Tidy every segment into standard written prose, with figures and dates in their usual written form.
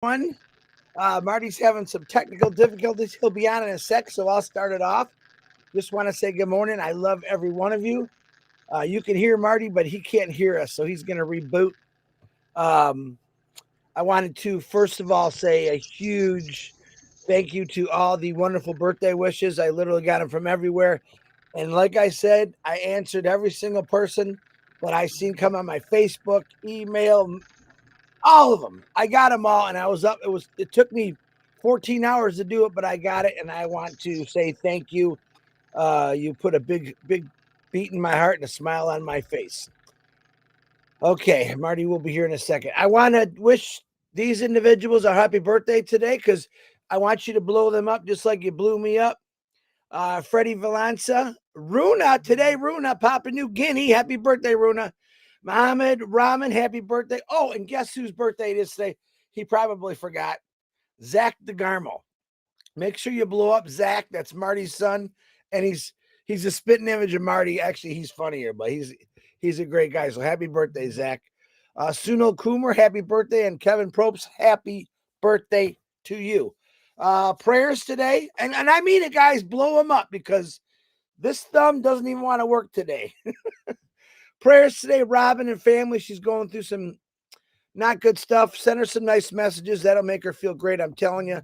One, Marty's having some technical difficulties. He'll be on in a sec, so I'll start it off. Just want to say good morning. I love every one of you. You can hear Marty, but he can't hear us, so he's going to reboot. I wanted to, first of all, say a huge thank you to all the wonderful birthday wishes. I literally got them from everywhere. And like I said, I answered every single person that I seen come on my Facebook, email, all of them. I got them all, and I was up. It took me 14 hours to do it, but I got it, and I want to say thank you. You put a big beat in my heart and a smile on my face. Okay, Marty will be here in a second. I want to wish these individuals a happy birthday today because I want you to blow them up just like you blew me up. Freddie Valanza, Runa today, Runa, Papua New Guinea. Happy birthday, Runa. Mohammed Rahman, happy birthday. Oh, and guess whose birthday it is today? He probably forgot. Zach DeGarmo. Make sure you blow up Zach. That's Marty's son. And he's a spitting image of Marty. Actually, he's funnier, but he's a great guy. So happy birthday, Zach. Sunil Kumar, happy birthday. And Kevin Probst, happy birthday to you. Prayers today. And I mean it, guys, blow them up because this thumb doesn't even want to work today. Prayers today, Robin and family. She's going through some not good stuff. Send her some nice messages. That'll make her feel great. I'm telling you.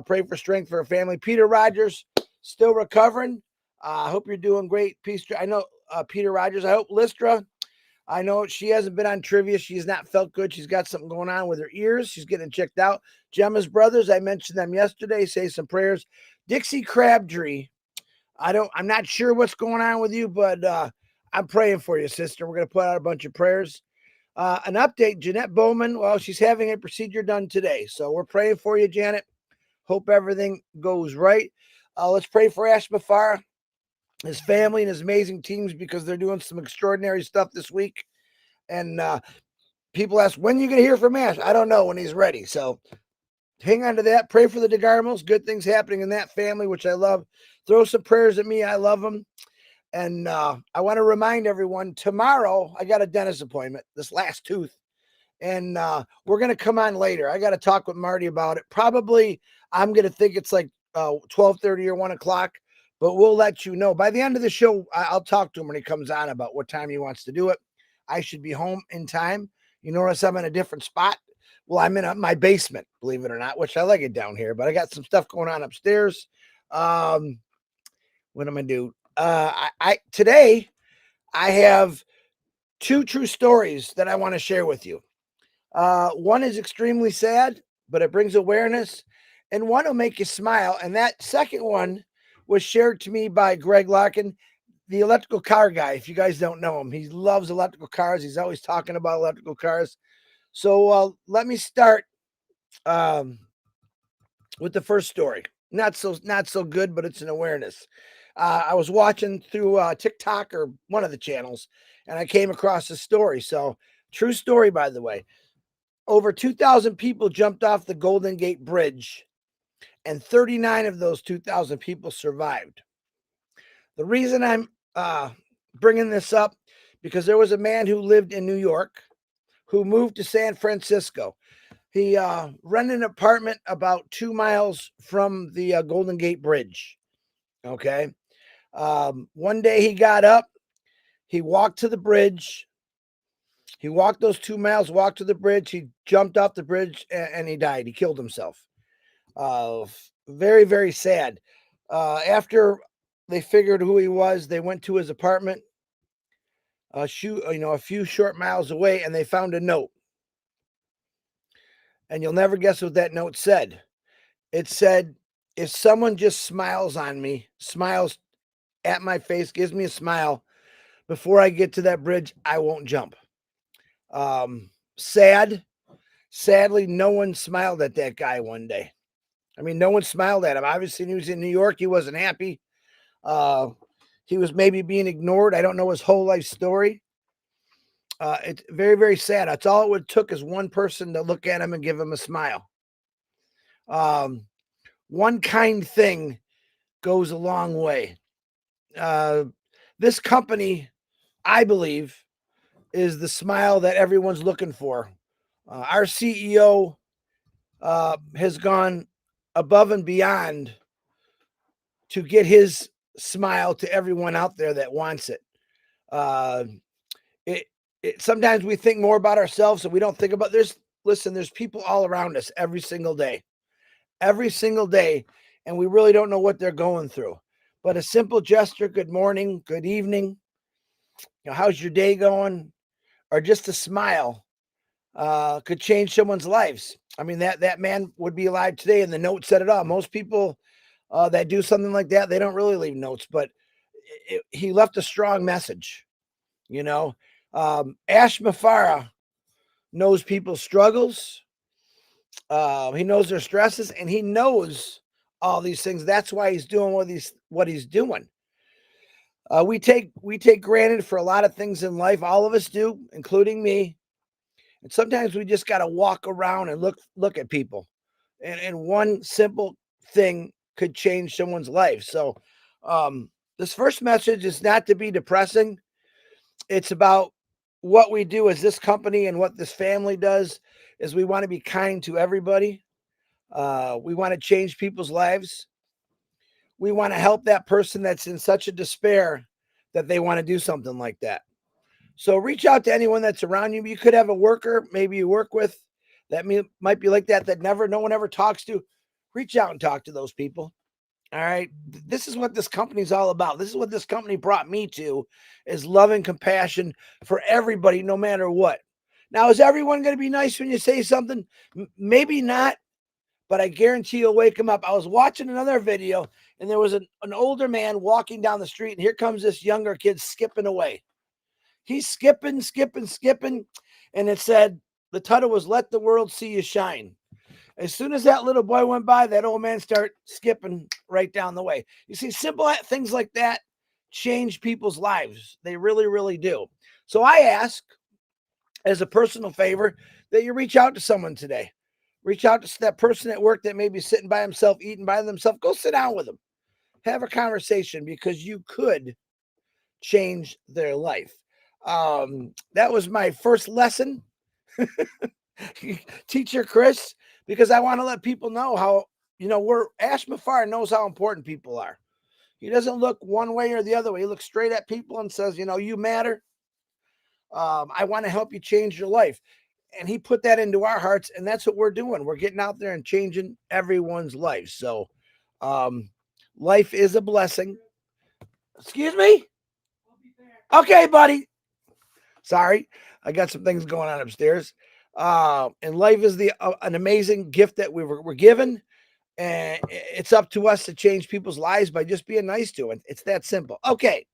Pray for strength for her family. Peter Rogers, still recovering. I hope you're doing great. Peace. I know Peter Rogers. I hope Lystra. I know she hasn't been on trivia. She's not felt good. She's got something going on with her ears. She's getting checked out. Gemma's brothers. I mentioned them yesterday. Say some prayers. Dixie Crabtree. I'm not sure what's going on with you, but I'm praying for you, sister. We're going to put out a bunch of prayers. An update, Jeanette Bowman. Well, she's having a procedure done today. So we're praying for you, Janet. Hope everything goes right. Let's pray for Ash MUFAREH, his family, and his amazing teams because they're doing some extraordinary stuff this week. And people ask, when are you going to hear from Ash? I don't know, when he's ready. So hang on to that. Pray for the DeGarmos. Good things happening in that family, which I love. Throw some prayers at me. I love them. And I want to remind everyone, tomorrow I got a dentist appointment, this last tooth. And we're going to come on later. I got to talk with Marty about it. Probably I'm going to think it's like 12:30 or 1 o'clock, but we'll let you know. By the end of the show, I'll talk to him when he comes on about what time he wants to do it. I should be home in time. You notice I'm in a different spot. Well, I'm in my basement, believe it or not, which I like it down here, but I got some stuff going on upstairs. What am I going to do? Today I have two true stories that I want to share with you. One is extremely sad, but it brings awareness, and one will make you smile. And that second one was shared to me by Greg Larkin, the electrical car guy. If you guys don't know him, he loves electrical cars. He's always talking about electrical cars. So let me start with the first story. Not so good, but it's an awareness. I was watching through TikTok or one of the channels, and I came across this story. So true story, by the way. Over 2,000 people jumped off the Golden Gate Bridge, and 39 of those 2,000 people survived. The reason I'm bringing this up, because there was a man who lived in New York who moved to San Francisco. He rented an apartment about 2 miles from the Golden Gate Bridge. Okay. One day he got up, he walked to the bridge. He walked those 2 miles, walked to the bridge. He jumped off the bridge and he died. He killed himself. Very, very sad. After they figured who he was, they went to his apartment, a few short miles away, and they found a note. And you'll never guess what that note said. It said, if someone just smiles on me, smiles at my face, gives me a smile, before I get to that bridge, I won't jump. Sadly, no one smiled at that guy one day. I mean, no one smiled at him. Obviously, he was in New York. He wasn't happy. He was maybe being ignored. I don't know his whole life story. It's very, very sad. That's all it would took is one person to look at him and give him a smile. One kind thing goes a long way. This company, I believe, is the smile that everyone's looking for. Our CEO has gone above and beyond to get his smile to everyone out there that wants it. Uh, it, sometimes we think more about ourselves and we don't think about there's people all around us every single day, and we really don't know what they're going through. But a simple gesture, good morning, good evening, how's your day going, or just a smile could change someone's lives. I mean, that man would be alive today, and the note said it all. Most people that do something like that, they don't really leave notes, but he left a strong message. Ash MUFAREH knows people's struggles. He knows their stresses, and he knows all these things. That's why he's doing what he's doing. We take granted for a lot of things in life. All of us do, including me. And sometimes we just got to walk around and look at people, and one simple thing could change someone's life. So, this first message is not to be depressing. It's about what we do as this company and what this family does. Is we want to be kind to everybody. We want to change people's lives. We want to help that person that's in such a despair that they want to do something like that. So reach out to anyone that's around you. You could have a worker, maybe you work with, that might be like that no one ever talks to. Reach out and talk to those people. All right. This is what this company's all about. This is what this company brought me to, is love and compassion for everybody, no matter what. Now, is everyone going to be nice when you say something? Maybe not, but I guarantee you'll wake them up. I was watching another video, and there was an older man walking down the street, and here comes this younger kid skipping away. He's skipping. And it said, the title was "Let the World See You Shine." As soon as that little boy went by, that old man started skipping right down the way. You see, simple things like that change people's lives. They really, really do. So I ask, as a personal favor, that you reach out to someone today. Reach out to that person at work that may be sitting by himself, eating by themselves. Go sit down with them. Have a conversation, because you could change their life. That was my first lesson, Teacher Chris, because I want to let people know how, Ash MUFAREH knows how important people are. He doesn't look one way or the other way. He looks straight at people and says, you matter. I want to help you change your life. And he put that into our hearts, and that's what we're doing. We're getting out there and changing everyone's life. So life is a blessing. Excuse me? Okay, buddy. Sorry, I got some things going on upstairs. And life is an amazing gift that we're given, and it's up to us to change people's lives by just being nice to them. It's that simple. Okay.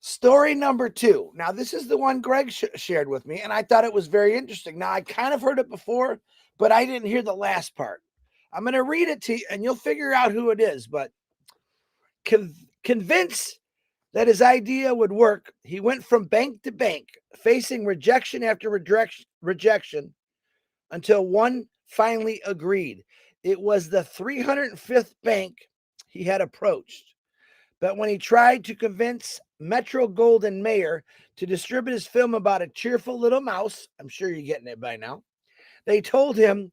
Story number 2. Now, this is the one Greg shared with me, and I thought it was very interesting. Now, I kind of heard it before, but I didn't hear the last part. I'm going to read it to you, and you'll figure out who it is. But convinced that his idea would work, he went from bank to bank, facing rejection after rejection, until one finally agreed. It was the 305th bank he had approached. But when he tried to convince Metro-Goldwyn-Mayer to distribute his film about a cheerful little mouse, I'm sure you're getting it by now, they told him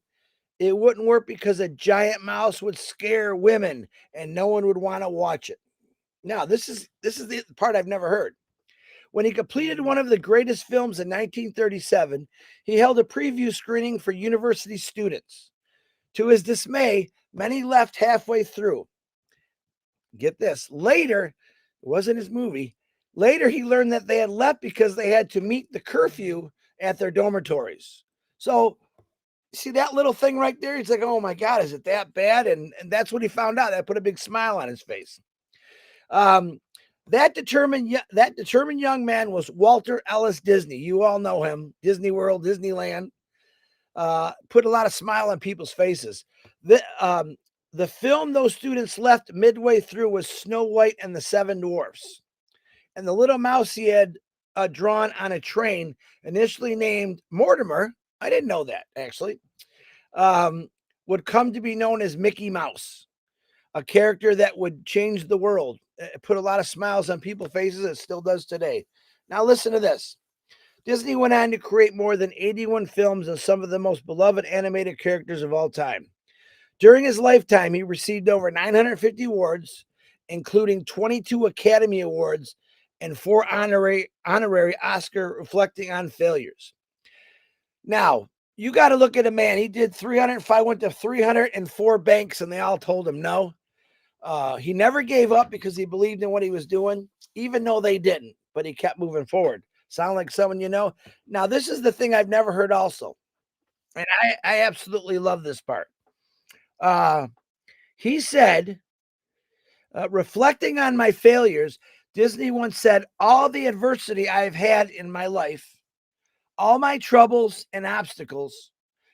it wouldn't work because a giant mouse would scare women and no one would want to watch it. Now, this is the part I've never heard. When he completed one of the greatest films in 1937, he held a preview screening for university students. To his dismay, many left halfway through. Get this. Later, it wasn't his movie. Later, he learned that they had left because they had to meet the curfew at their dormitories. So, see that little thing right there? He's like, oh my God, is it that bad? And that's what he found out. That put a big smile on his face. That determined young man was Walter Ellis Disney. You all know him. Disney World, Disneyland. Put a lot of smile on people's faces. The film those students left midway through was Snow White and the Seven Dwarfs. And the little mouse he had drawn on a train, initially named Mortimer, I didn't know that actually, would come to be known as Mickey Mouse, a character that would change the world. It put a lot of smiles on people's faces. It still does today. Now listen to this. Disney went on to create more than 81 films and some of the most beloved animated characters of all time. During his lifetime, he received over 950 awards, including 22 Academy Awards and 4 honorary Oscar reflecting on failures. Now, you got to look at a man. He did 305, went to 304 banks, and they all told him no. He never gave up because he believed in what he was doing, even though they didn't, but he kept moving forward. Sound like someone you know? Now, this is the thing I've never heard also, and I absolutely love this part. He said, reflecting on my failures, Disney once said, all the adversity I've had in my life, all my troubles and obstacles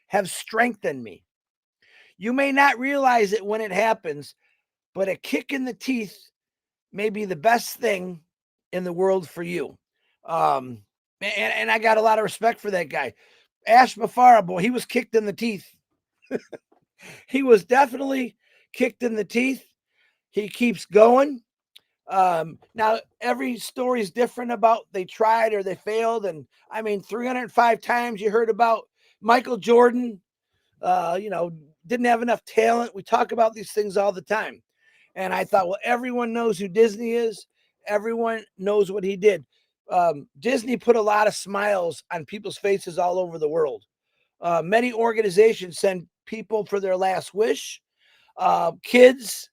have strengthened me. You may not realize it when it happens, but a kick in the teeth may be the best thing in the world for you. And I got a lot of respect for that guy. Ash Muffareeh, boy, he was kicked in the teeth. He was definitely kicked in the teeth. He keeps going. Now, every story is different about they tried or they failed. And I mean, 305 times you heard about Michael Jordan, didn't have enough talent. We talk about these things all the time. And I thought, well, everyone knows who Disney is. Everyone knows what he did. Disney put a lot of smiles on people's faces all over the world. Many organizations send people for their last wish. Kids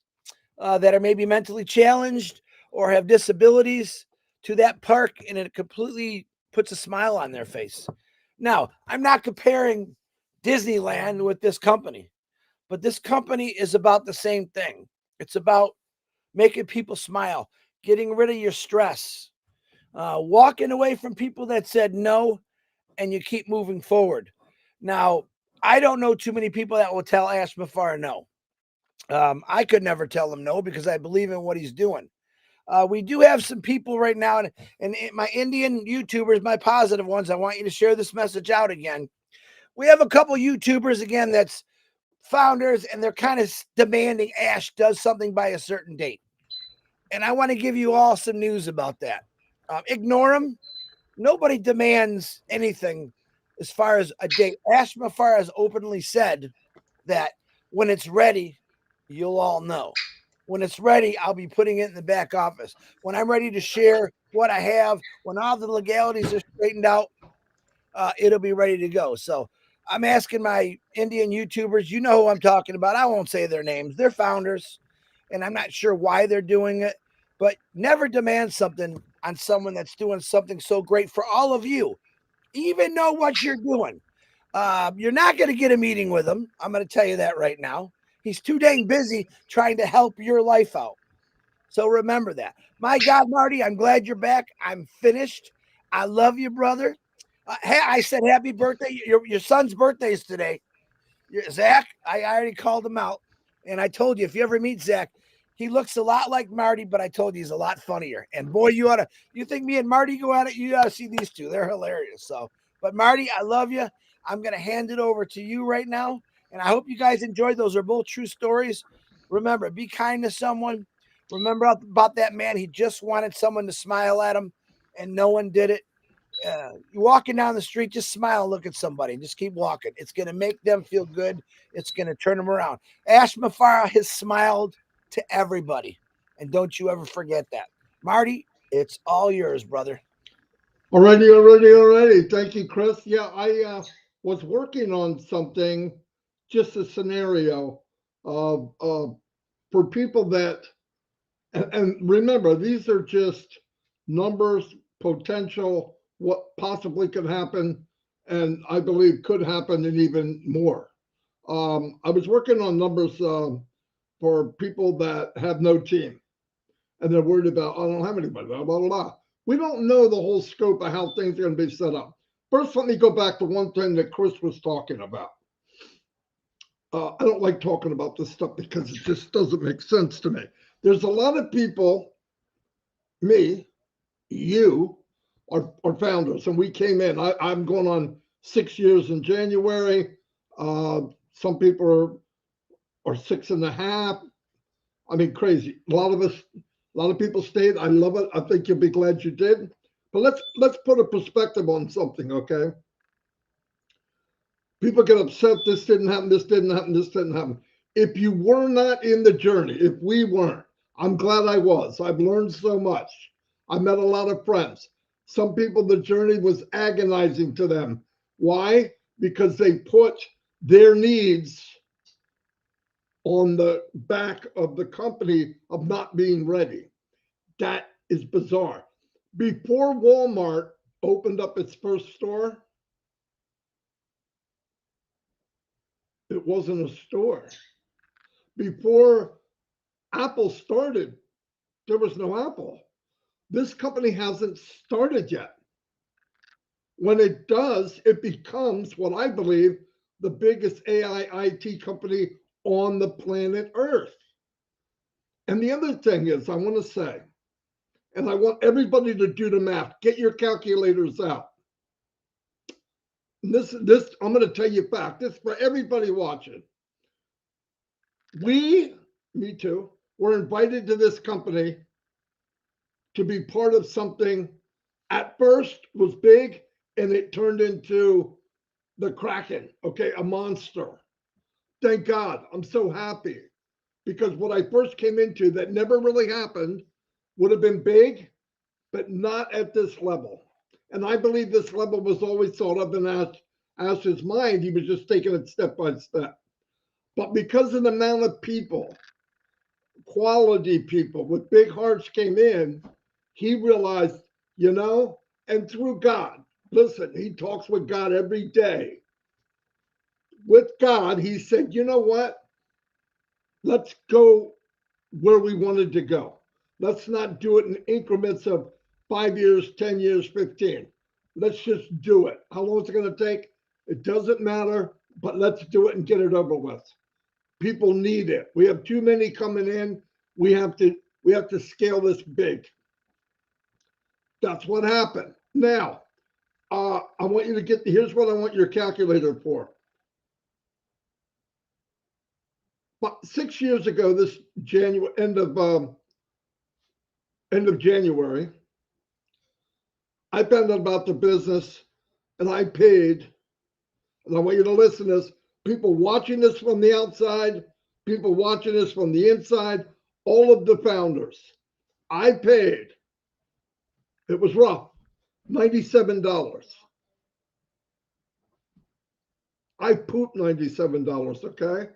that are maybe mentally challenged or have disabilities to that park, and it completely puts a smile on their face. Now, I'm not comparing Disneyland with this company, but this company is about the same thing. It's about making people smile, getting rid of your stress, walking away from people that said no, and you keep moving forward. Now, I don't know too many people that will tell Ash Muffareeh no. I could never tell him no because I believe in what he's doing. We do have some people right now, and my Indian YouTubers, my positive ones, I want you to share this message out again. We have a couple YouTubers again that's founders, and they're kind of demanding Ash does something by a certain date. And I want to give you all some news about that. Ignore them. Nobody demands anything as far as a date. Ash Muffareeh has openly said that when it's ready, you'll all know. When it's ready, I'll be putting it in the back office. When I'm ready to share what I have, when all the legalities are straightened out, it'll be ready to go. So I'm asking my Indian YouTubers, you know who I'm talking about. I won't say their names. They're founders, and I'm not sure why they're doing it, but never demand something on someone that's doing something so great for all of you. Even know what you're doing. You're not going to get a meeting with him. I'm going to tell you that right now. He's too dang busy trying to help your life out. So remember that. My God, Marty, I'm glad you're back. I'm finished. I love you, brother. I said happy birthday. Your son's birthday is today. Zach, I already called him out. And I told you, if you ever meet Zach, he looks a lot like Marty, but I told you he's a lot funnier. And boy, you think me and Marty go at it, you got to see these two. They're hilarious. So, but Marty, I love you. I'm going to hand it over to you right now. And I hope you guys enjoyed. Those are both true stories. Remember, be kind to someone. Remember about that man. He just wanted someone to smile at him, and no one did it. You're walking down the street, just smile and look at somebody and just keep walking. It's going to make them feel good. It's going to turn them around. Ash Muffareeh has smiled to everybody. And don't you ever forget that. Marty, it's all yours, brother. Already. Thank you, Chris. Yeah, I was working on something, just a scenario of for people that, and remember, these are just numbers, potential, what possibly could happen, and I believe could happen, and even more. I was working on numbers for people that have no team, and they're worried about, I don't have anybody, blah, blah, blah. We don't know the whole scope of how things are going to be set up. First, let me go back to one thing that Chris was talking about. I don't like talking about this stuff because it just doesn't make sense to me. There's a lot of people, me, you, are founders, and we came in. I'm going on 6 years in January. Some people are 6.5. I mean, crazy. A lot of people stayed. I love it. I think you'll be glad you did. But let's put a perspective on something, okay? People get upset, this didn't happen, this didn't happen, this didn't happen. If you were not in the journey, if we weren't, I'm glad I was. I've learned so much. I met a lot of friends. Some people, the journey was agonizing to them. Why? Because they put their needs on the back of the company of not being ready. That is bizarre. Before Walmart opened up its first store, it wasn't a store. Before Apple started, there was no Apple. This company hasn't started yet. When it does, it becomes what I believe the biggest AI IT company on the planet Earth. And the other thing is, I want to say, and I want everybody to do the math, get your calculators out. This I'm going to tell you a fact. This is for everybody watching. Me too, were invited to this company to be part of something at first was big and it turned into the Kraken, okay, a monster. Thank God. I'm so happy because what I first came into that never really happened would have been big, but not at this level. And I believe this level was always thought of in Ash's mind. He was just taking it step by step. But because of the amount of people, quality people with big hearts came in, he realized, and through God, listen, he talks with God every day. With God, he said, you know what? Let's go where we wanted to go. Let's not do it in increments of 5 years, 10 years, 15. Let's just do it. How long is it going to take? It doesn't matter, but let's do it and get it over with. People need it. We have too many coming in. We have to scale this big. That's what happened. Now, I want you to here's what I want your calculator for. But 6 years ago, this end of January, I found out about the business and I paid, and I want you to listen to this, people watching this from the outside, people watching this from the inside, all of the founders. I paid, it was rough, $97. I pooped $97, okay?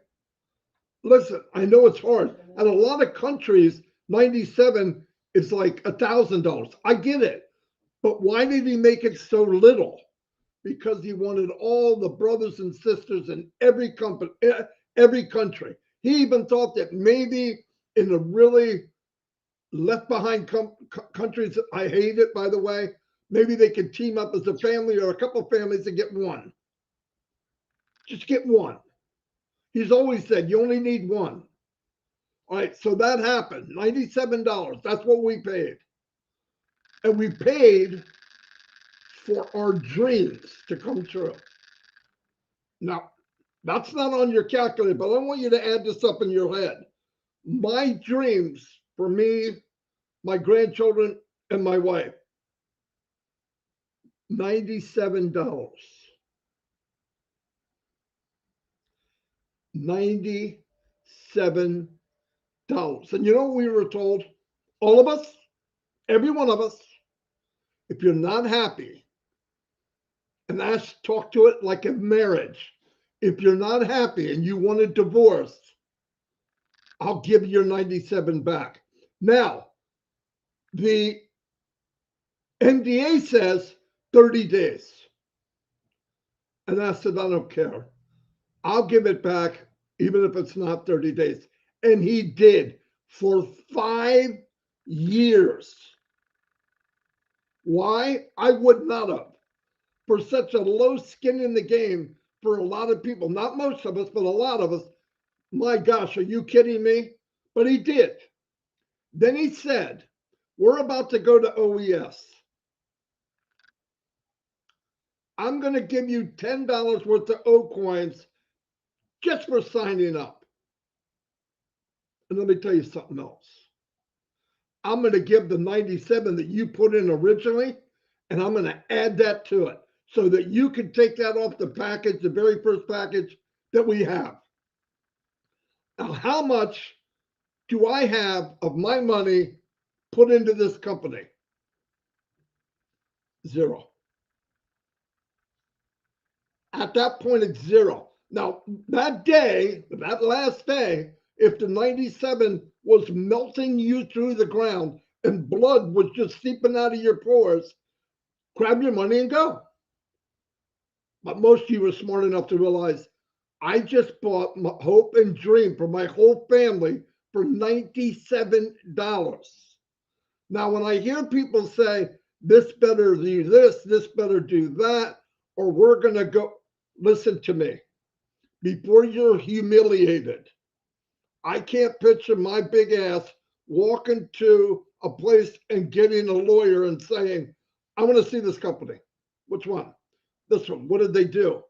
Listen, I know it's hard. And a lot of countries, 97 is like $1,000. I get it. But why did he make it so little? Because he wanted all the brothers and sisters in every country. He even thought that maybe in the really left behind countries, I hate it, by the way, maybe they could team up as a family or a couple families and get one. Just get one. He's always said you only need one. All right, so that happened. $97. That's what we paid. And we paid for our dreams to come true. Now, that's not on your calculator, but I want you to add this up in your head. My dreams for me, my grandchildren, and my wife, $97. $97. And you know what we were told? All of us, every one of us, if you're not happy, and Ash talk to it like a marriage, if you're not happy and you want a divorce, I'll give you your 97 back. Now, the NDA says 30 days. And I said, I don't care. I'll give it back, even if it's not 30 days. And he did for 5 years. Why? I would not have. For such a low skin in the game for a lot of people, not most of us, but a lot of us. My gosh, are you kidding me? But he did. Then he said, we're about to go to OES. I'm going to give you $10 worth of O coins just for signing up. And let me tell you something else. I'm going to give the 97 that you put in originally, And I'm going to add that to it so that you can take that off the package, the very first package that we have. Now, how much do I have of my money put into this company? Zero. At that point, it's zero. Now, that day, that last day, if the 97 was melting you through the ground and blood was just seeping out of your pores, grab your money and go. But most of you were smart enough to realize I just bought my hope and dream for my whole family for $97. Now, when I hear people say, this better do this better do that, or we're going to go, listen to me. Before you're humiliated, I can't picture my big ass walking to a place and getting a lawyer and saying, I want to see this company. Which one? This one. What did they do?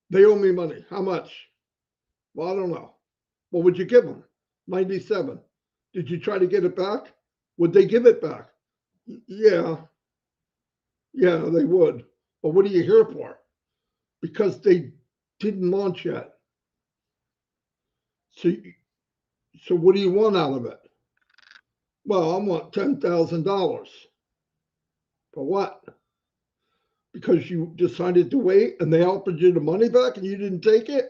They owe me money. How much? Well, I don't know. What would you give them? 97. Did you try to get it back? Would they give it back? Yeah. Yeah, they would. But what are you here for? Because they didn't launch yet. So what do you want out of it? Well, I want $10,000. For what? Because you decided to wait and they offered you the money back and you didn't take it?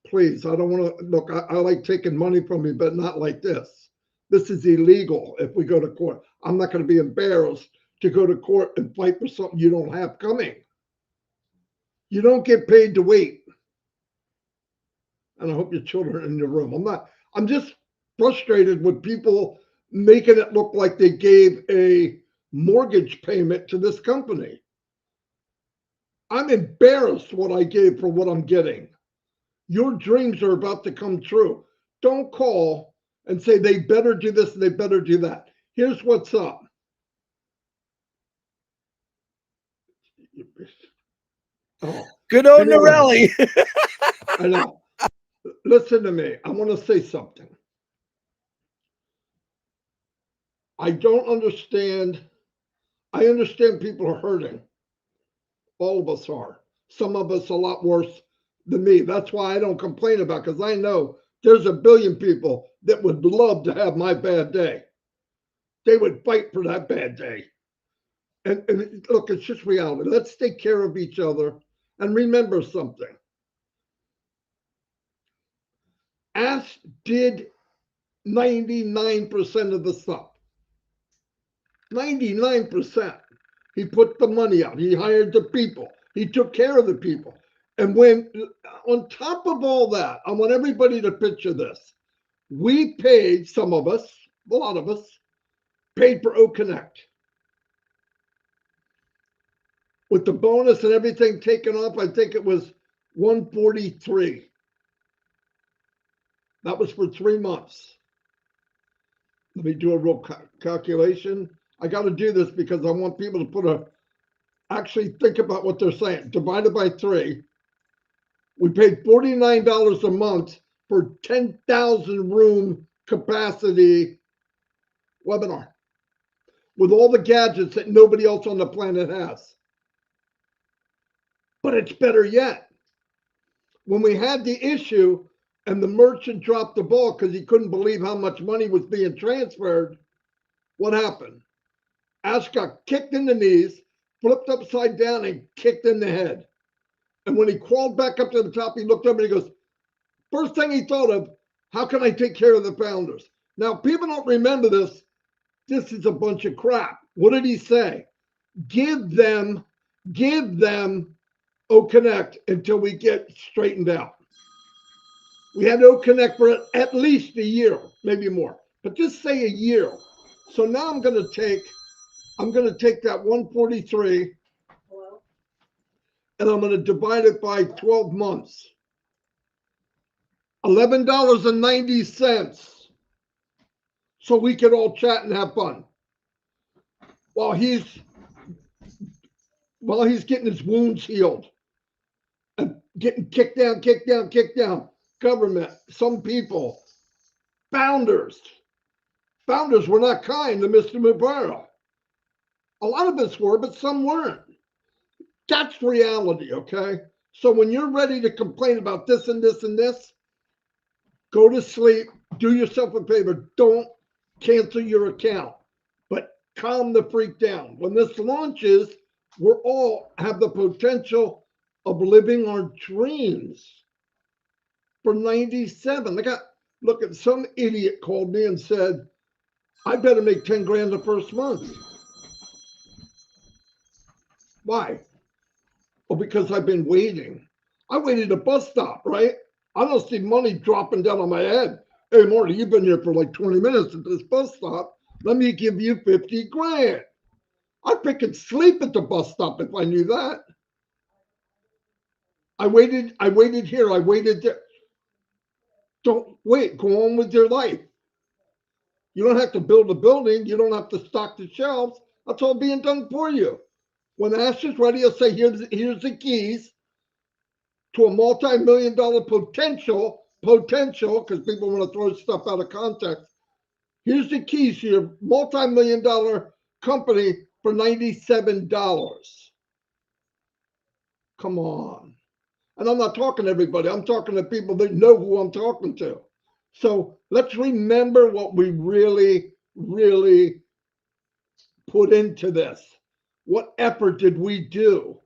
Please, I don't want to, look, I like taking money from you, but not like this. This is illegal if we go to court. I'm not going to be embarrassed to go to court and fight for something you don't have coming. You don't get paid to wait. And I hope your children are in the room. I'm just frustrated with people making it look like they gave a mortgage payment to this company. I'm embarrassed what I gave for what I'm getting. Your dreams are about to come true. Don't call and say they better do this and they better do that. Here's what's up. Oh, good old Norelli. I know. Listen to me. I want to say something. I don't understand. I understand people are hurting. All of us are. Some of us a lot worse than me. That's why I don't complain about, because I know there's a billion people that would love to have my bad day. They would fight for that bad day. And look, it's just reality. Let's take care of each other and remember something. Ash did 99% of the stuff. 99%. He put the money out. He hired the people. He took care of the people. And when, on top of all that, I want everybody to picture this. We paid, some of us, a lot of us, paid for O Connect. With the bonus and everything taken off, I think it was $143. That was for 3 months. Let me do a real calculation. I got to do this because I want people to actually think about what they're saying. Divided by 3, we paid $49 a month for 10,000 room capacity webinar with all the gadgets that nobody else on the planet has. But it's better yet. When we had the issue and the merchant dropped the ball because he couldn't believe how much money was being transferred, what happened? Ash got kicked in the knees, flipped upside down, and kicked in the head. And when he crawled back up to the top, he looked up and he goes, first thing he thought of, how can I take care of the founders? Now, people don't remember this. This is a bunch of crap. What did he say? Give them O Connect until we get straightened out. We had O Connect for at least a year, maybe more, but just say a year. So now I'm going to take that 143 and I'm going to divide it by 12 months. $11.90 so we could all chat and have fun while he's getting his wounds healed and getting kicked down. Government, some people, founders were not kind to Mr. Mufareh. A lot of us were, but some weren't. That's reality, okay? So when you're ready to complain about this and this and this, go to sleep, do yourself a favor, don't cancel your account, but calm the freak down. When this launches, we're all have the potential of living our dreams for 97. Look at some idiot called me and said, I better make 10 grand the first month. Why? Well, because I've been waiting. I waited at a bus stop, right? I don't see money dropping down on my head. Hey, Marty, you've been here for like 20 minutes at this bus stop. Let me give you 50 grand. I'd pick and sleep at the bus stop if I knew that. I waited here, I waited there. Don't wait, go on with your life. You don't have to build a building, you don't have to stock the shelves. That's all being done for you. When Ash is ready, I'll say, here's the keys to a multi-million-dollar potential, because people want to throw stuff out of context. Here's the keys to your multi-million-dollar company for $97. Come on. And I'm not talking to everybody. I'm talking to people that know who I'm talking to. So let's remember what we really, really put into this. What effort did we do?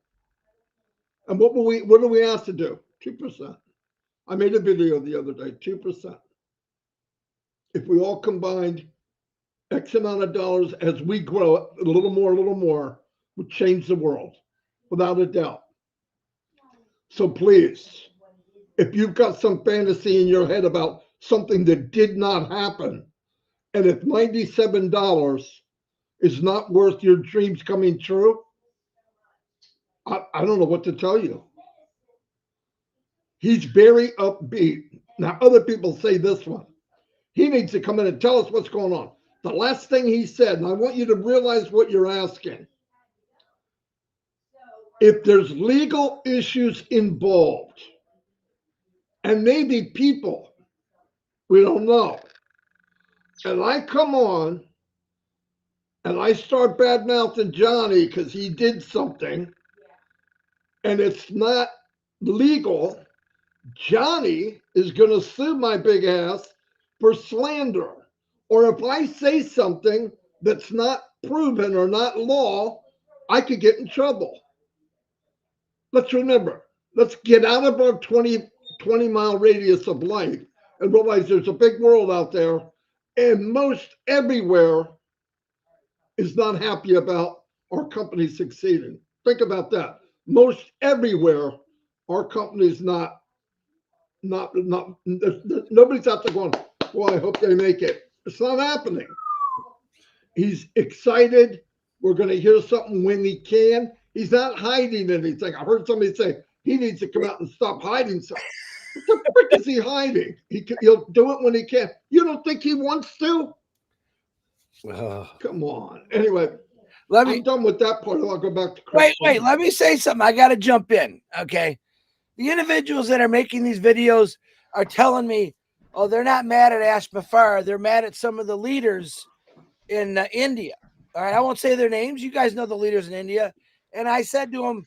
And what are we asked to do? 2%. I made a video the other day, 2%. If we all combined X amount of dollars as we grow a little more, would change the world, without a doubt. So please, if you've got some fantasy in your head about something that did not happen, and if $97 is not worth your dreams coming true, I don't know what to tell you. He's very upbeat. Now, other people say this one. He needs to come in and tell us what's going on. The last thing he said, and I want you to realize what you're asking. If there's legal issues involved, and maybe people, we don't know, and I come on and I start bad mouthing Johnny because he did something and it's not legal, Johnny is going to sue my big ass for slander. Or if I say something that's not proven or not law, I could get in trouble. Let's remember, let's get out of our 20-mile radius of life and realize there's a big world out there, and most everywhere is not happy about our company succeeding. Think about that. Most everywhere, our company's not nobody's out there going, well, I hope they make it. It's not happening. He's excited. We're going to hear something when he can. He's not hiding anything. I heard somebody say he needs to come out and stop hiding something. What the frick is he hiding? He'll do it when he can. You don't think he wants to? Come on. Anyway, I'm done with that part. I'll go back to Chris. Wait. Let me say something. I got to jump in. Okay. The individuals that are making these videos are telling me, oh, they're not mad at Ash Mufareh. They're mad at some of the leaders in India. All right. I won't say their names. You guys know the leaders in India. And I said to them,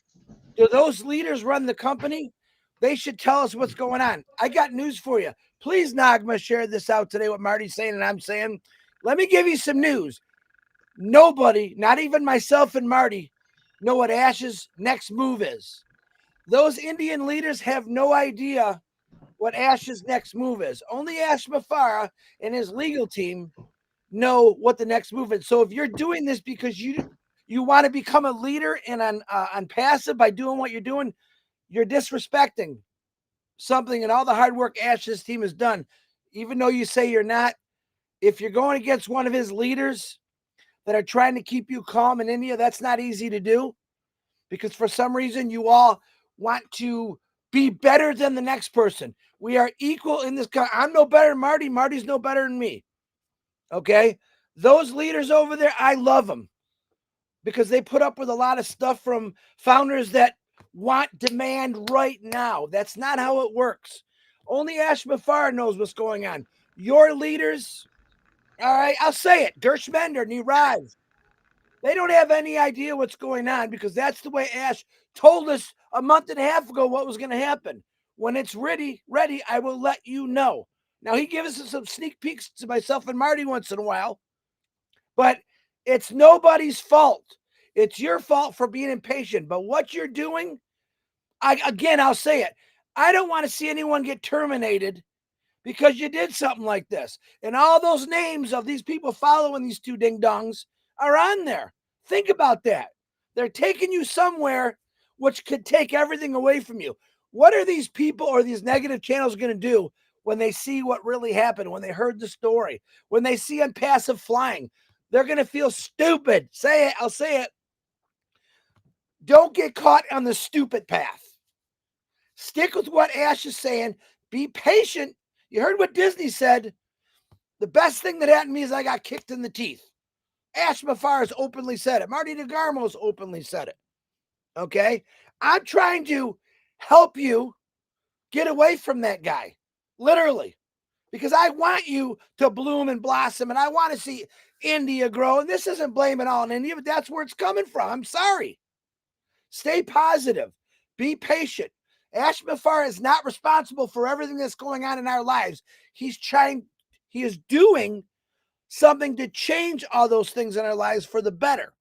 do those leaders run the company? They should tell us what's going on. I got news for you. Please, Nagma, share this out today, what Marty's saying and I'm saying. Let me give you some news. Nobody, not even myself and Marty, know what Ash's next move is. Those Indian leaders have no idea what Ash's next move is. Only Ash Mufareh and his legal team know what the next move is. So if you're doing this because you want to become a leader and on passive by doing what you're doing, you're disrespecting something and all the hard work Ash's team has done. Even though you say you're not, if you're going against one of his leaders that are trying to keep you calm in India, that's not easy to do because for some reason you all want to be better than the next person. We are equal in this. I'm no better than Marty. Marty's no better than me. Okay. Those leaders over there, I love them because they put up with a lot of stuff from founders that want demand right now. That's not how it works. Only Ash Mufareh knows what's going on. Your leaders, all right, I'll say it, Gershmender, Niraj, They don't have any idea what's going on because that's the way Ash told us a month and a half ago what was going to happen. When it's ready, I will let you know. Now, he gives us some sneak peeks to myself and Marty once in a while, but it's nobody's fault. It's your fault for being impatient. But what you're doing, I'll say it. I don't want to see anyone get terminated because you did something like this. And all those names of these people following these two ding-dongs are on there. Think about that. They're taking you somewhere which could take everything away from you. What are these people or these negative channels going to do when they see what really happened, when they heard the story, when they see ONPASSIVE flying? They're going to feel stupid. Say it. I'll say it. Don't get caught on the stupid path. Stick with what Ash is saying. Be patient. You heard what Disney said. The best thing that happened to me is I got kicked in the teeth. Ash MUFAREH's openly said it. Marty DeGarmo's openly said it. Okay? I'm trying to help you get away from that guy. Literally. Because I want you to bloom and blossom, and I want to see India grow. And this isn't blaming all on India, but that's where it's coming from. I'm sorry. Stay positive. Be patient. Ash MUFAREH is not responsible for everything that's going on in our lives. He is doing something to change all those things in our lives for the better.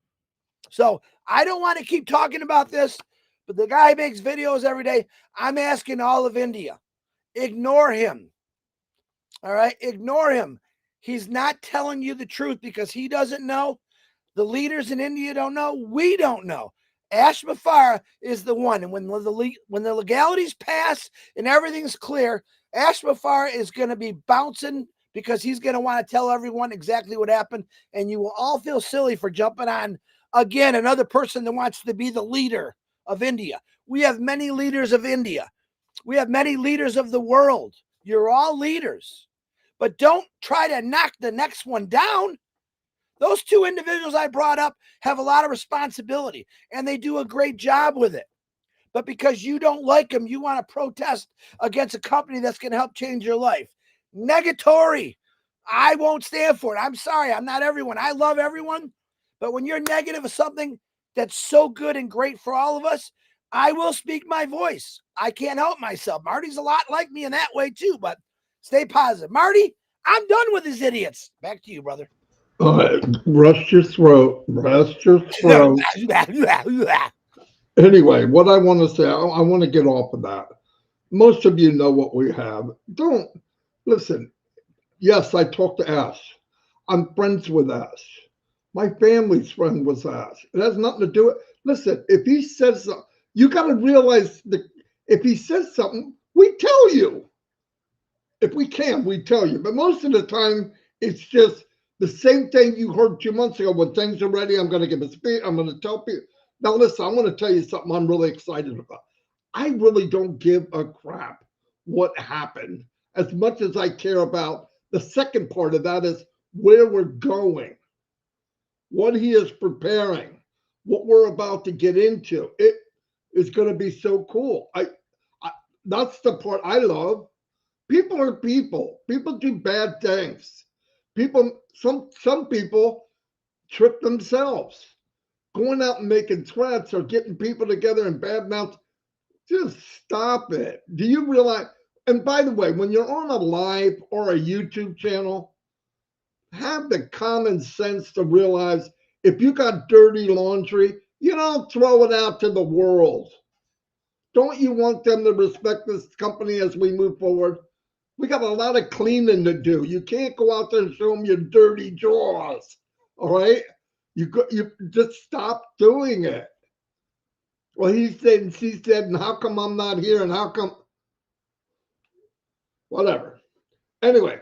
So I don't want to keep talking about this, but the guy makes videos every day. I'm asking all of India, ignore him. All right, ignore him. He's not telling you the truth because he doesn't know. The leaders in India don't know. We don't know. Ash MUFAREH is the one. And when the legalities pass and everything's clear, Ash MUFAREH is going to be bouncing because he's going to want to tell everyone exactly what happened. And you will all feel silly for jumping on, again, another person that wants to be the leader of India. We have many leaders of India. We have many leaders of the world. You're all leaders. But don't try to knock the next one down. Those two individuals I brought up have a lot of responsibility, and they do a great job with it. But because you don't like them, you want to protest against a company that's going to help change your life. Negatory. I won't stand for it. I'm sorry. I'm not everyone. I love everyone. But when you're negative of something that's so good and great for all of us, I will speak my voice. I can't help myself. Marty's a lot like me in that way too, but stay positive. Marty, I'm done with these idiots. Back to you, brother. Rest your throat. Rest your throat. Anyway, what I want to say, I want to get off of that. Most of you know what we have. Don't listen. Yes, I talk to Ash. I'm friends with Ash. My family's friend was Ash. It has nothing to do with. Listen, if he says something, you got to realize that if he says something, we tell you. If we can, we tell you. But most of the time, it's just the same thing you heard 2 months ago. When things are ready, I'm going to give a speech. I'm going to tell people. Now, listen, I want to tell you something I'm really excited about. I really don't give a crap what happened as much as I care about the second part of that is where we're going, what he is preparing, what we're about to get into. It is going to be so cool. That's the part I love. People are people. People do bad things. Some people trick themselves. Going out and making threats or getting people together in bad mouths, just stop it. Do you realize? And by the way, when you're on a live or a YouTube channel, have the common sense to realize if you got dirty laundry, you don't throw it out to the world. Don't you want them to respect this company as we move forward? We got a lot of cleaning to do. You can't go out there and show them your dirty drawers. All right? You just stop doing it. Well, he said, and she said, and how come I'm not here? And how come? Whatever. Anyway,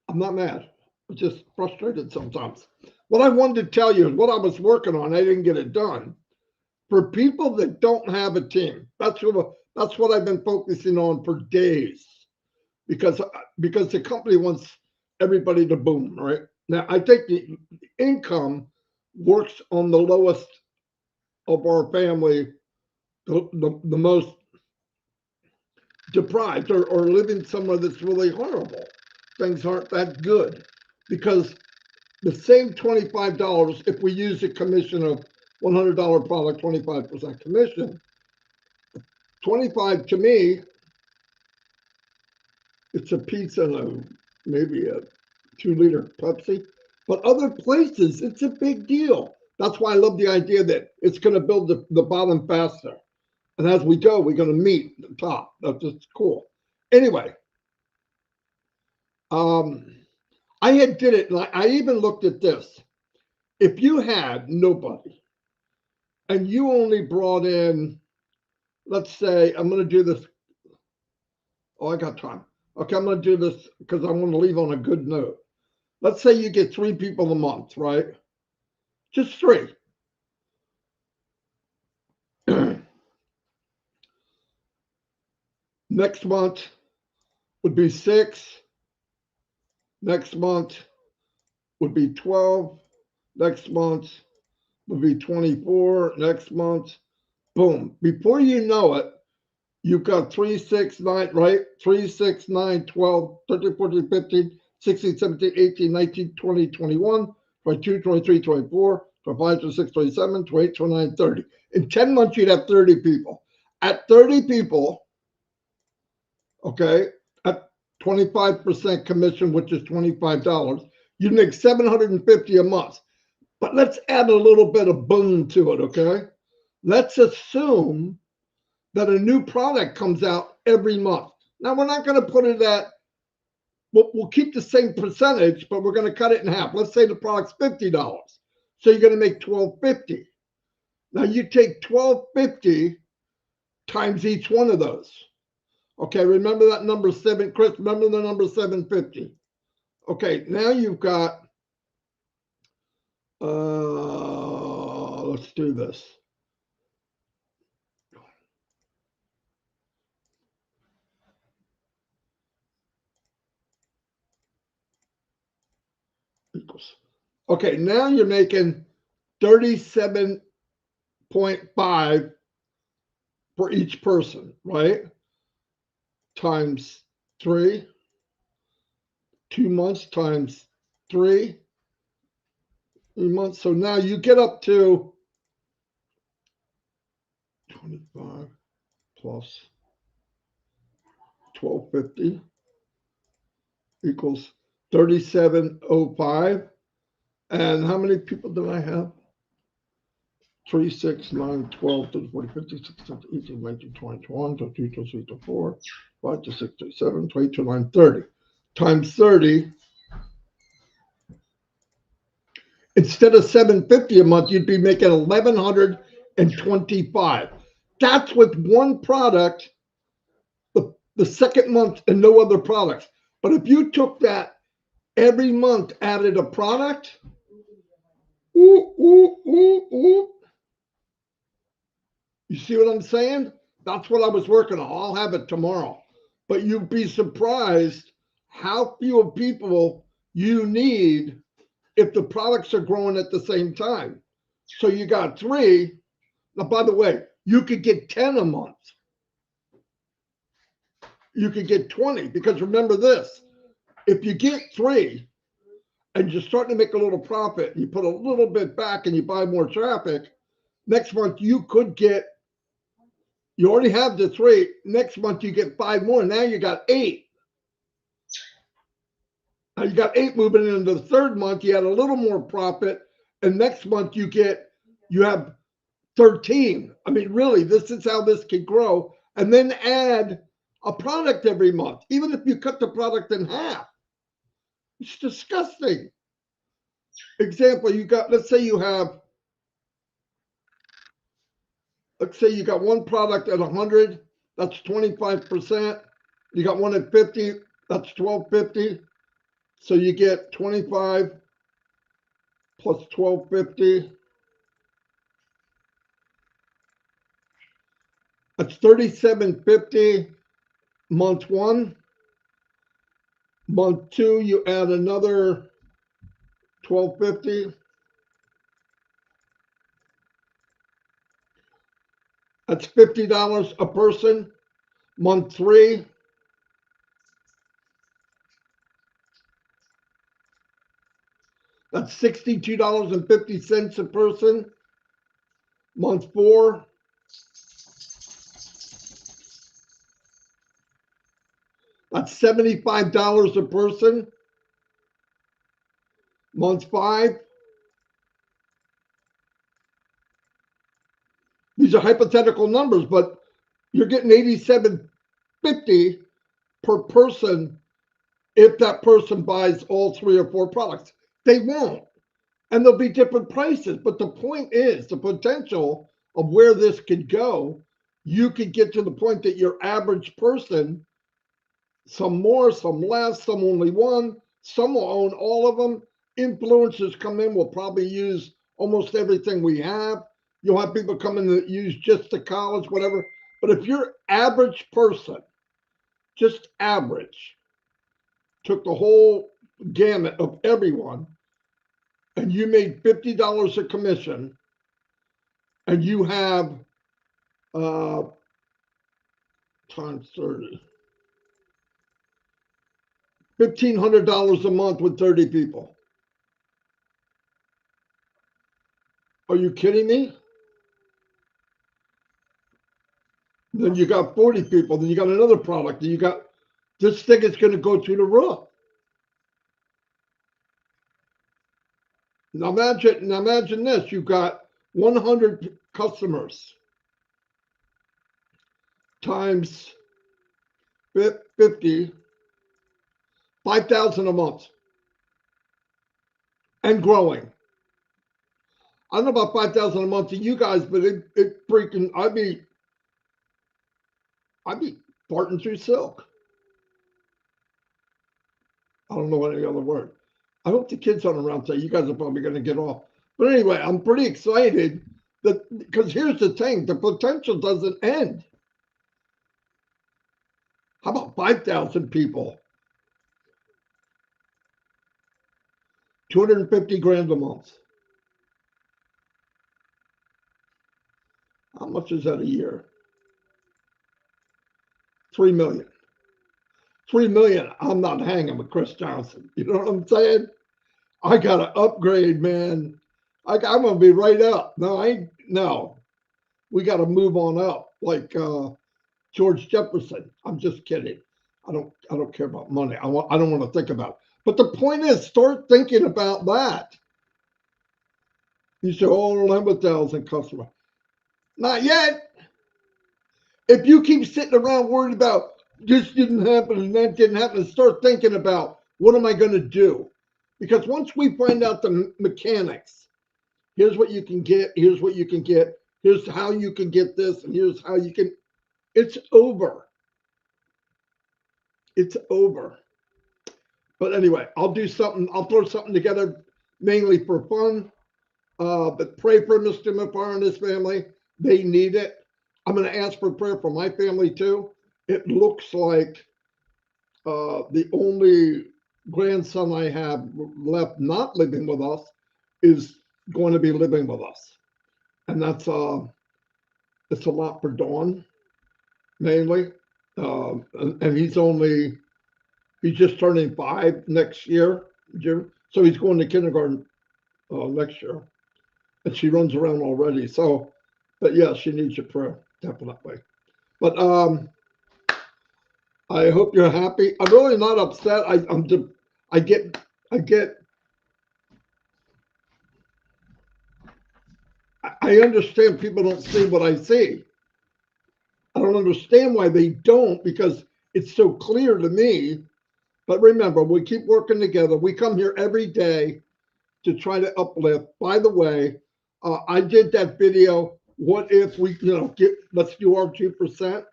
I'm not mad. I'm just frustrated sometimes. What I wanted to tell you is what I was working on. I didn't get it done. For people that don't have a team, that's what I've been focusing on for days, because the company wants everybody to boom, right? Now, I think the income works on the lowest of our family, the most deprived or living somewhere that's really horrible. Things aren't that good because the same $25 if we use a commission of $100 product, 25% commission. 25 to me, it's a pizza and maybe a 2-liter Pepsi. But other places, it's a big deal. That's why I love the idea that it's going to build the bottom faster. And as we go, we're going to meet the top. That's just cool. Anyway, I had did it. I even looked at this. If you had nobody and you only brought in, let's say, I'm going to do this. Oh, I got time. Okay, I'm going to do this because I want to leave on a good note. Let's say you get 3 people a month, right? Just 3. Next month would be 6. Next month would be 12. Next month would be 24. Next month, boom. Before you know it, you've got 3, 6, 9, right? 3, 6, 9, 12, 13, 14, 15, 16, 17, 18, 19, 20, 21, 22, 23, 24, 25, 26, 27, 28, 29, 30. In 10 months, you'd have 30 people. At 30 people, okay, at 25% commission, which is $25, you make $750 a month. But let's add a little bit of boom to it, okay? Let's assume that a new product comes out every month. Now, we're not going to put it at, we'll keep the same percentage, but we're going to cut it in half. Let's say the product's $50. So you're going to make $12.50. Now, you take $12.50 times each one of those. Okay, remember that number 7, Chris, remember the number 750. Okay, now you've got, let's do this. Equals. Okay, now you're making 37.5 for each person, right? Times 3. 2 months times 3. 3 months. So now you get up to 25 plus 1250 equals 3705. And how many people did I have? 3, 6, 9, 12, 13, 14, 15, 16, 17, 18, 19, 20, 21, 22, 23, 24, 5, 6, 7, 22, 9, 30. Times 30. Instead of $750 a month, you'd be making $1,125. That's with one product, the second month, and no other products. But if you took that every month, added a product, ooh, ooh, ooh, ooh. You see what I'm saying? That's what I was working on. I'll have it tomorrow. But you'd be surprised how few people you need if the products are growing at the same time. So you got 3. Now, by the way, you could get 10 a month. You could get 20, because remember this, if you get 3 and you're starting to make a little profit, you put a little bit back and you buy more traffic, next month you could get, you already have the 3, next month you get 5 more, now you got 8. Now you got 8 moving into the third month, you had a little more profit, and next month you have 13. I mean, really, this is how this can grow. And then add a product every month, even if you cut the product in half. It's disgusting. Example, let's say you got one product at 100, that's 25%. You got one at 50, that's 1250. So you get 25 plus 1250. That's 3750 month 1. Month 2, you add another 1250. That's $50 a person. Month 3, That's $62.50 a person. Month 4, that's $75 a person. Month 5, these are hypothetical numbers, but you're getting $87.50 per person if that person buys all 3 or 4 products. They won't. And there'll be different prices. But the point is the potential of where this could go. You could get to the point that your average person, some more, some less, some only one, some will own all of them. Influencers come in, will probably use almost everything we have. You'll have people come in that use just the college, whatever. But if your average person, just average, took the whole gamut of everyone, and you made $50 a commission, and you have times 30, $1,500 a month with 30 people. Are you kidding me? Then you got 40 people, then you got another product, then you got, this thing is going to go through the roof. Now imagine this, you've got 100 customers times 50, 5,000 a month and growing. I don't know about 5,000 a month to you guys, but it freaking, I'd be farting through silk. I don't know any other word. I hope the kids aren't around today. You guys are probably going to get off. But anyway, I'm pretty excited that, because here's the thing, the potential doesn't end. How about 5,000 people? 250 grand a month. How much is that a year? 3 million. 3 million, I'm not hanging with Chris Johnson. You know what I'm saying? I got to upgrade, man. I'm going to be right up. No. We got to move on up like George Jefferson. I'm just kidding. I don't care about money. I don't want to think about it. But the point is, start thinking about that. You say, oh, I don't have 1,000 customers. Not yet. If you keep sitting around worried about this didn't happen and that didn't happen, start thinking about, what am I going to do? Because once we find out the mechanics, here's what you can get, here's what you can get, here's how you can get this, and here's how you can, it's over. It's over. But anyway, I'll do something, I'll throw something together mainly for fun. But pray for Mr. Mufare and his family. They need it. I'm going to ask for prayer for my family too. It looks like the only grandson I have left not living with us is going to be living with us. And that's it's a lot for Dawn, mainly. And he's just turning 5 next year. So he's going to kindergarten next year. And she runs around already. So, but yeah, she needs your prayer, definitely. But I hope you're happy. I'm really not upset. I get I understand people don't see what I see. I don't understand why they don't, because it's so clear to me. But remember, we keep working together. We come here every day to try to uplift. By the way, I did that video. What if we, let's do our 2%.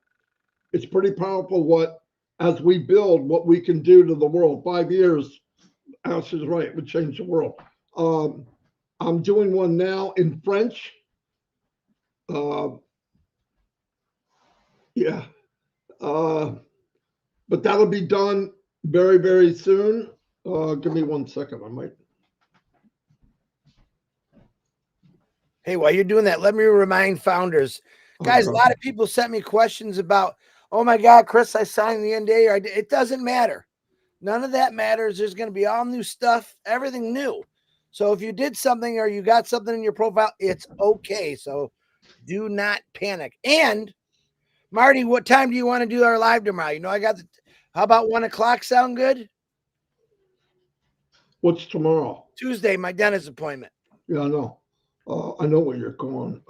It's pretty powerful as we build, what we can do to the world. 5 years, Ash is right, would change the world. I'm doing one now in French. Yeah. But that'll be done very, very soon. Give me 1 second. I might. Hey, while you're doing that, let me remind founders, guys, a lot of people sent me questions about, oh my God, Chris, I signed the NDA. It doesn't matter. None of that matters. There's going to be all new stuff, everything new. So if you did something or you got something in your profile, it's okay. So do not panic. And Marty, what time do you want to do our live tomorrow? You know, how about 1 o'clock sound good? What's tomorrow? Tuesday, my dentist appointment. Yeah, I know. I know where you're going.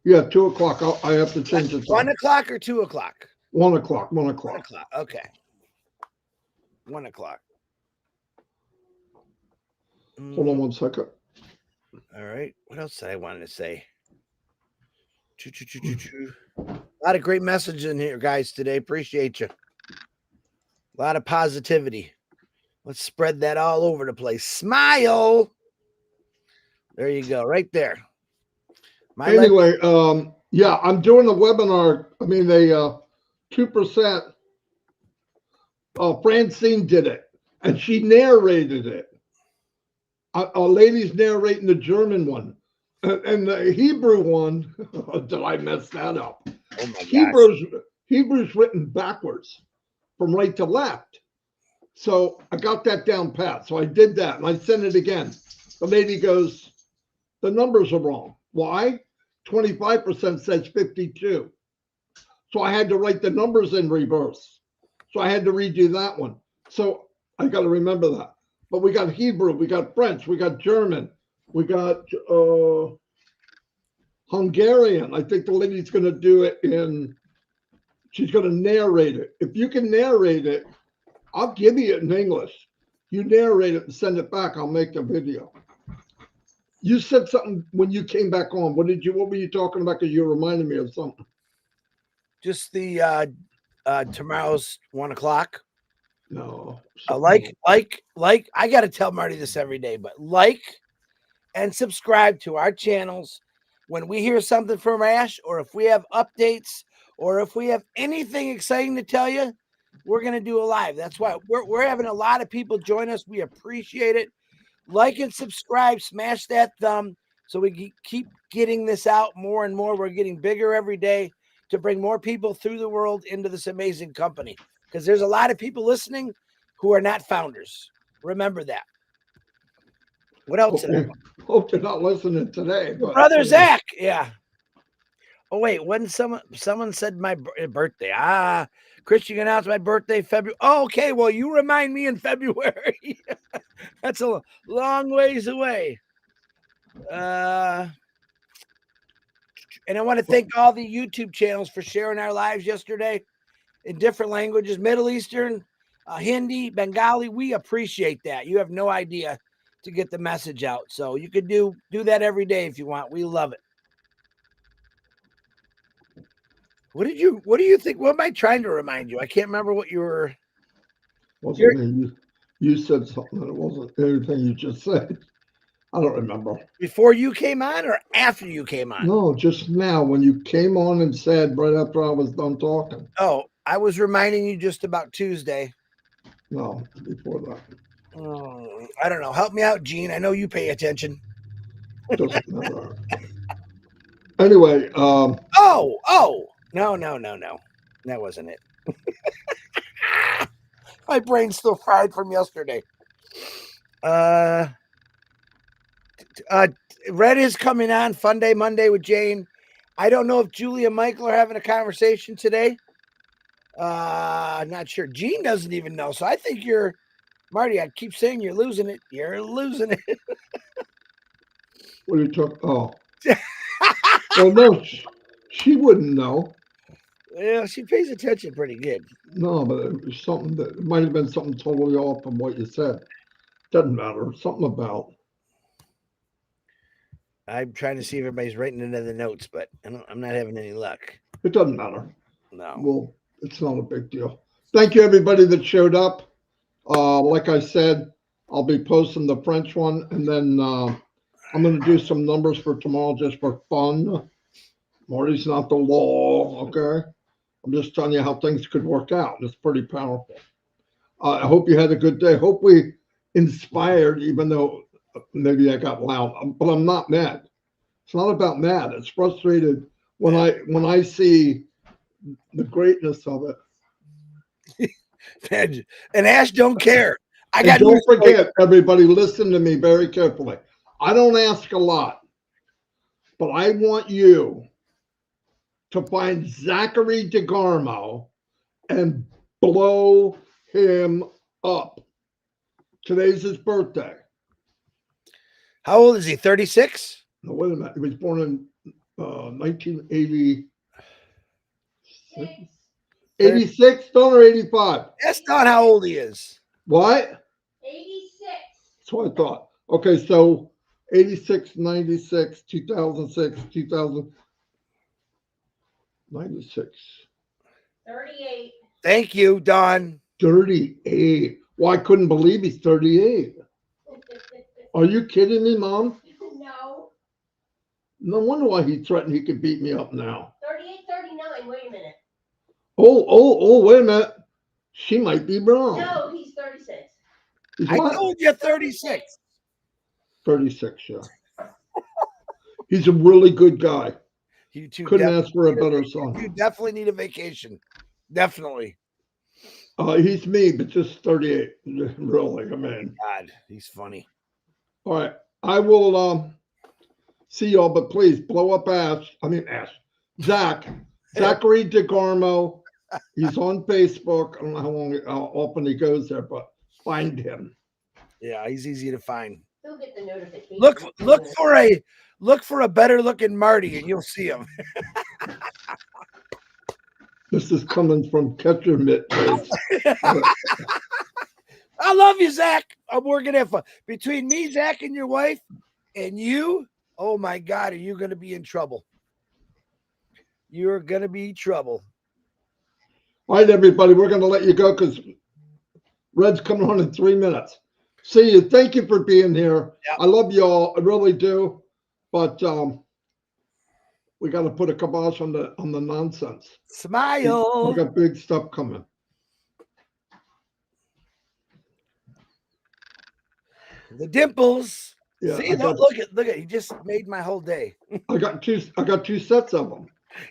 Yeah, 2 o'clock. I have to change it. 1 o'clock or 2 o'clock? 1 o'clock. 1 1 o'clock. o'clock. Okay. 1 o'clock. Hold on 1 second. All right. What else did I wanted to say? A lot of great messages in here, guys, today. Appreciate you. A lot of positivity. Let's spread that all over the place. Smile. There you go. Right there. Anyway, yeah, I'm doing a webinar. I mean, they 2%. Francine did it, and she narrated it. A lady's narrating the German one, and the Hebrew one. Did I mess that up? Oh my gosh. Hebrew's written backwards, from right to left. So I got that down pat. So I did that, and I sent it again. The lady goes, "The numbers are wrong. Why? 25% says 52." So I had to write the numbers in reverse. So I had to redo that one. So I got to remember that. But we got Hebrew, we got French, we got German, we got Hungarian. I think the lady's going to do it she's going to narrate it. If you can narrate it, I'll give you it in English. You narrate it and send it back. I'll make the video. You said something when you came back on. What were you talking about? Because you reminded me of something. Just the tomorrow's 1 o'clock. No. Like, I got to tell Marty this every day, but like and subscribe to our channels. When we hear something from Ash, or if we have updates, or if we have anything exciting to tell you, we're going to do a live. That's why we're having a lot of people join us. We appreciate it. Like and subscribe, smash that thumb so we keep getting this out more and more. We're getting bigger every day to bring more people through the world into this amazing company, because there's a lot of people listening who are not founders. Remember that. What else? Hope you're not listening today. But, Brother Zach, yeah. Oh wait, when someone said my birthday. Chris, you can announce my birthday February. Oh, okay, well you remind me in February. That's a long ways away. And I want to thank all the YouTube channels for sharing our lives yesterday in different languages, Middle Eastern, Hindi, Bengali. We appreciate that. You have no idea, to get the message out. So you could do that every day if you want. We love it. What do you think? What am I trying to remind you? I can't remember what you were. You said something that it wasn't anything you just said. I don't remember. Before you came on or after you came on? No, just now when you came on and said right after I was done talking. Oh, I was reminding you just about Tuesday. No, before that. I don't know. Help me out, Gene. I know you pay attention. Doesn't matter. Anyway. No. That wasn't it. My brain's still fried from yesterday. Red is coming on Fun Day Monday with Jane. I don't know if Julie and Michael are having a conversation today. Not sure. Gene doesn't even know. So I think Marty, I keep saying you're losing it. You're losing it. What are you talking? Oh. Well, no, she wouldn't know. Yeah, she pays attention pretty good. No, but it was something it might have been something totally off from what you said. Doesn't matter. Something about. I'm trying to see if everybody's writing into the notes, but I'm not having any luck. It doesn't matter. No. Well, it's not a big deal. Thank you, everybody that showed up. Like I said, I'll be posting the French one, and then I'm going to do some numbers for tomorrow just for fun. Marty's not the law, okay? I'm just telling you how things could work out. It's pretty powerful. I hope you had a good day. Hope we inspired, even though maybe I got loud, but I'm not mad. It's not about mad. It's frustrated when I see the greatness of it. And Ash don't care. I And got don't news for you. forget, everybody, listen to me very carefully. I don't ask a lot, but I want you to find Zachary DeGarmo and blow him up. Today's his birthday. How old is he? 36? No, wait a minute. He was born in 1980. 86, Don, or 85? That's not how old he is. What? 86. That's what I thought. Okay, so 86, 96, 2006, 2096. 38. Thank you, Don. 38. Well, I couldn't believe he's 38. Are you kidding me, Mom? No. No wonder why he threatened he could beat me up now. 38, 39. Wait a minute. Oh, wait a minute. She might be wrong. No, he's 36. He's I what? told you 36. 36, yeah. He's a really good guy. You two Couldn't definitely ask for a need better You son. definitely need a vacation. Definitely. He's me, but just 38. Really, I mean. God, he's funny. All right. I will see y'all, but please blow up Ash. Zachary DeGarmo. He's on Facebook. I don't know how often he goes there, but find him. Yeah, he's easy to find. He'll get the notification. Look for a better looking Marty, and you'll see him. This is coming from Catcher Mitt. I love you, Zach. I'm working at between me, Zach, and your wife, and you. Oh my God, are you going to be in trouble? You're going to be trouble. All right, everybody, we're going to let you go because Red's coming on in 3 minutes. See you. Thank you for being here. Yep. I love y'all. I really do. But we got to put a kibosh on the nonsense. Smile. We got big stuff coming. The dimples. Yeah, See, look at. He just made my whole day. I got two sets of them.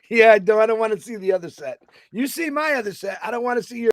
Yeah, I don't want to see the other set. You see my other set. I don't want to see your.